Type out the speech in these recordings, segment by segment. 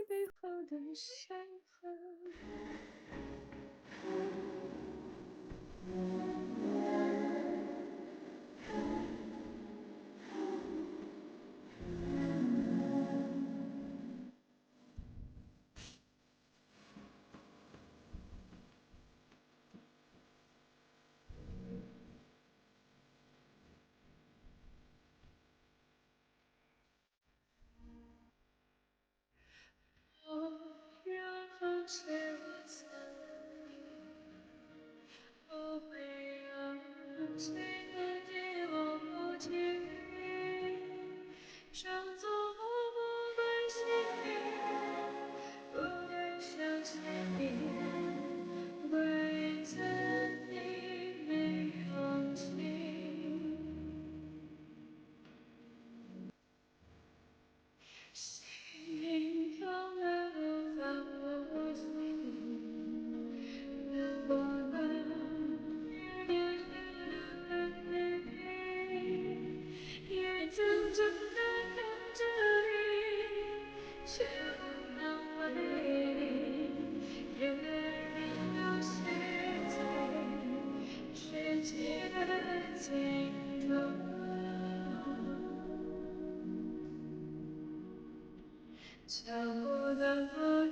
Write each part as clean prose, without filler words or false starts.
背后的伤痕。然后是我曾不会让谁能替我不及，装作漠不关心，不敢相信你，怪自己没勇气。心痛的无法呼吸，难过的眼泪，眼睁睁地看着你，却不能为你，任你流血在世界的尽头。找不到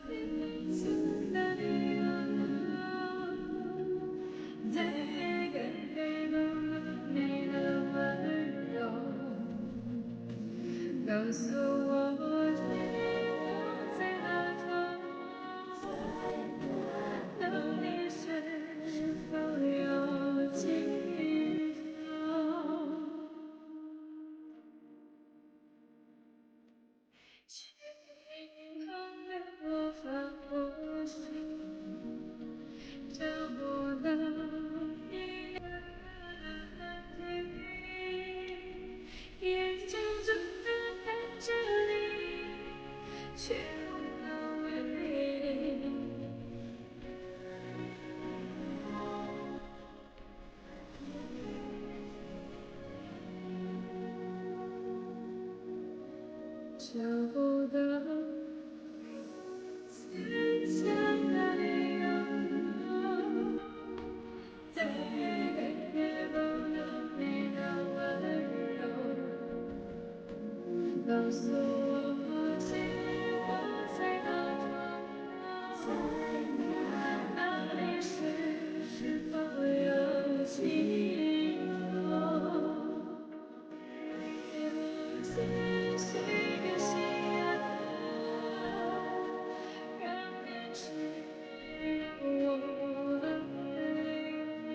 彼此的理由，再也改变不了你的温柔。告诉我尽头在哪头，那里是否有尽头？心痛得无法呼吸，找不到你的痕迹，眼睁睁地看着你，却不能为你。找不到坚强的理由，再也改变不了你的温柔。告诉我尽头在哪头，那里是否有尽头？谢谢信仰，让你知我爱你。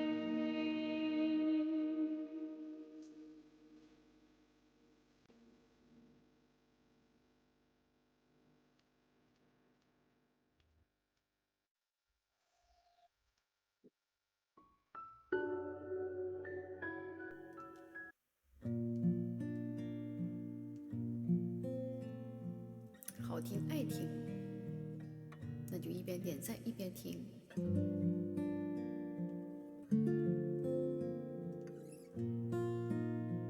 好听爱听，那就一边点赞一边听。